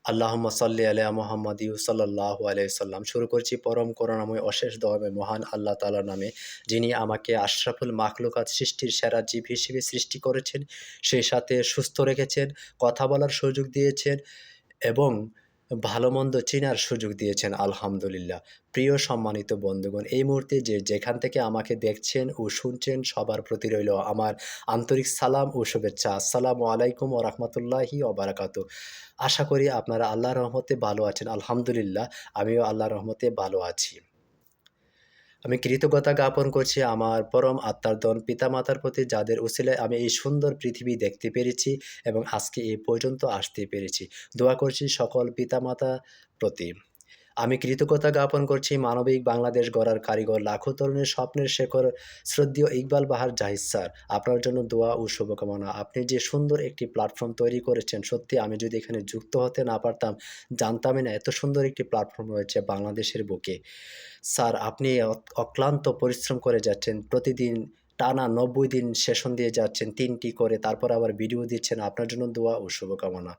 আল্লাহুম্মা সাল্লি আলা মুহাম্মাদি সাল্লাল্লাহু আলাইহি সাল্লাম। শুরু করছি পরম করুণাময় অশেষ দয়াময় মহান আল্লাহ তাআলার নামে, যিনি আমাকে আশরাফুল মাখলুকাত সৃষ্টির সেরা জীব হিসেবে সৃষ্টি করেছেন, সেই সাথে সুস্থ রেখেছেন, কথা বলার সুযোগ দিয়েছেন এবং ভালো-মন্দ চিনার সুযোগ দিয়েছেন আলহামদুলিল্লাহ। প্রিয় সম্মানিত বন্ধুগণ, এই মুহূর্তে যে যেখান থেকে আমাকে দেখছেন ও শুনছেন সবার প্রতি রইল আমার আন্তরিক সালাম ও শুভেচ্ছা। আসসালামু আলাইকুম ওয়া রাহমাতুল্লাহি ওয়া বারাকাতুহু। আশা করি আপনারা আল্লাহর রহমতে ভালো আছেন। আলহামদুলিল্লাহ, আমিও আল্লাহর রহমতে ভালো আছি। আমি কৃতজ্ঞতা জ্ঞাপন করছি আমার পরম আত্মার ধন পিতামাতার প্রতি, যাদের উছিলায় আমি এই সুন্দর পৃথিবী দেখতে পেরেছি এবং আজকে এ পর্যন্ত আসতে পেরেছি। দোয়া করছি সকল পিতামাতার প্রতি। আমি কৃতজ্ঞতা জ্ঞাপন করছি মানবিক বাংলাদেশ গড়ার কারিগর, লাখো তরুণের স্বপ্নের শেকড় শ্রদ্ধেয় ইকবাল বাহার জাহিদ স্যার। আপনার জন্য দোয়া ও শুভকামনা। আপনি যে সুন্দর একটি প্ল্যাটফর্ম তৈরি করেছেন, সত্যি আমি যদি এখানে যুক্ত হতে না পারতাম, জানতামই না এত সুন্দর একটি প্ল্যাটফর্ম রয়েছে বাংলাদেশের বুকে। স্যার, আপনি অক্লান্ত পরিশ্রম করে যাচ্ছেন। প্রতিদিন টানা ৯০ দিন সেশন দিয়ে যাচ্ছেন ৩ টি করে। তারপর আবার ভিডিও দিচ্ছেন। আপনার জন্য দোয়া ও শুভকামনা।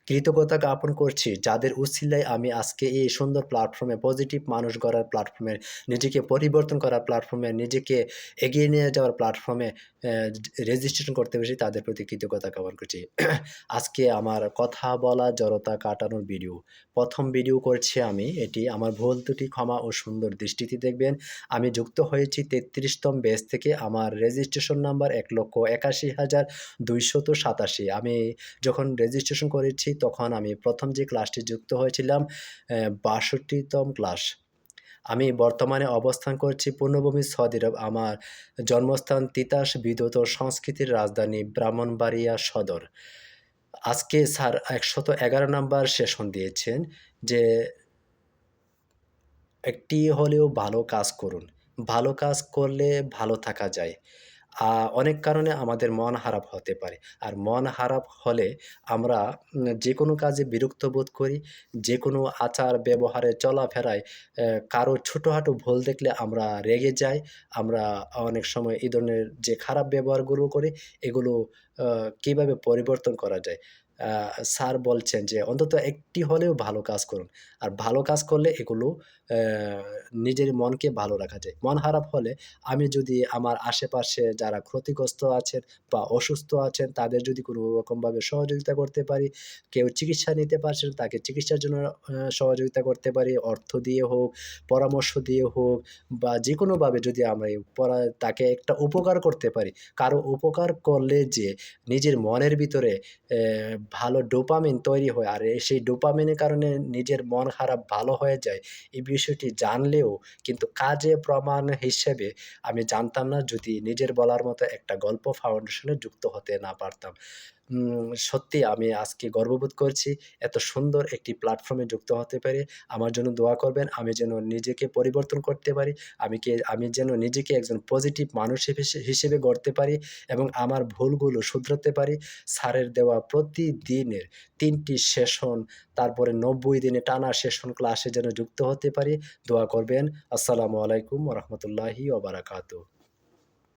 কৃতজ্ঞতা জ্ঞাপন করছি যাদের উছিলায় আমি আজকে এই সুন্দর প্ল্যাটফর্মে, পজিটিভ মানুষ গড়ার প্ল্যাটফর্মে, নিজেকে পরিবর্তন করার প্ল্যাটফর্মে, নিজেকে এগিয়ে নিয়ে যাওয়ার প্ল্যাটফর্মে রেজিস্ট্রেশন করতে পেরেছি, তাদের প্রতি কৃতজ্ঞতা জ্ঞাপন করছি। আজকে আমার কথা বলা জড়তা কাটানোর ভিডিও। ১ম ভিডিও করছি আমি। এটি আমার ভুল ত্রুটি ক্ষমা ও সুন্দর দৃষ্টিতে দেখবেন। আমি যুক্ত হয়েছি ৩৩তম ব্যাচ থেকে। আমার রেজিস্ট্রেশন নাম্বার ১,৮১,২৮৭। আমি যখন রেজিস্ট্রেশন করেছি তখন আমি ১ম যে ক্লাসটি যুক্ত হয়েছিলাম ৬২তম ক্লাস। আমি বর্তমানে অবস্থান করছি পূর্ণভূমি সৌদি আরব। আমার জন্মস্থান তিতাস বিধৌত সংস্কৃতির রাজধানী ব্রাহ্মণবাড়িয়া সদর। আজকে স্যার ১১১ নাম্বার সেশন দিয়েছেন যে একটি হলেও ভালো কাজ করুন। ভালো কাজ করলে ভালো থাকা যায়। অনেক কারণে আমাদের মন খারাপ হতে পারে। আর মন খারাপ হলে আমরা যেকোনো কাজে বিরক্ত বোধ করি। যেকোনো আচার ব্যবহারে চলাফেরায় কারো ছোটখাটো ভুল দেখলে আমরা রেগে যাই। আমরা অনেক সময় এই ধরনের যে খারাপ ব্যবহারগুলো করি, এগুলো আ কিভাবে পরিবর্তন করা যায়? আ স্যার বলছেন যে অন্তত একটি হলেও ভালো কাজ করুন। আর ভালো কাজ করলে এগুলো নিজের মনকে ভালো রাখা যায়। মন খারাপ হলে আমি যদি আমার আশেপাশে যারা ক্ষতিগ্রস্ত আছেন বা অসুস্থ আছেন, তাদের যদি কোনো রকমভাবে সহযোগিতা করতে পারি, কেউ চিকিৎসা নিতে পারছেন, তাকে চিকিৎসার জন্য সহযোগিতা করতে পারি, অর্থ দিয়ে হোক, পরামর্শ দিয়ে হোক বা যেকোনোভাবে যদি আমরা তাকে একটা উপকার করতে পারি। কারো উপকার করলে যে নিজের মনের ভিতরে ভালো ডোপামিন তৈরি হয়, আর সেই ডোপামিনের কারণে নিজের মন খারাপ ভালো হয়ে যায়। এই বিষয়টি জানলেও কিন্তু কাজে প্রমাণ হিসেবে আমি জানতাম না, যদি নিজের বলার মতো একটা গল্প ফাউন্ডেশনে যুক্ত হতে না পারতাম। সত্যি আমি আজকে গর্ববোধ করছি এত সুন্দর একটি প্ল্যাটফর্মে যুক্ত হতে পেরে। আমার জন্য দোয়া করবেন। আমি যেন নিজেকে পরিবর্তন করতে পারি। আমি যেন নিজেকে একজন পজিটিভ মানুষ হিসেবে গড়তে পারি এবং আমার ভুলগুলো শুধরাতে পারি। স্যারের দেওয়া প্রতিদিনের ৩ টি সেশন, তারপরে ৯০ দিনে টানা সেশন ক্লাসে যেন যুক্ত হতে পারি। দোয়া করবেন। আসসালামু আলাইকুম ওয়া রাহমাতুল্লাহি ওয়া বারাকাতুহু।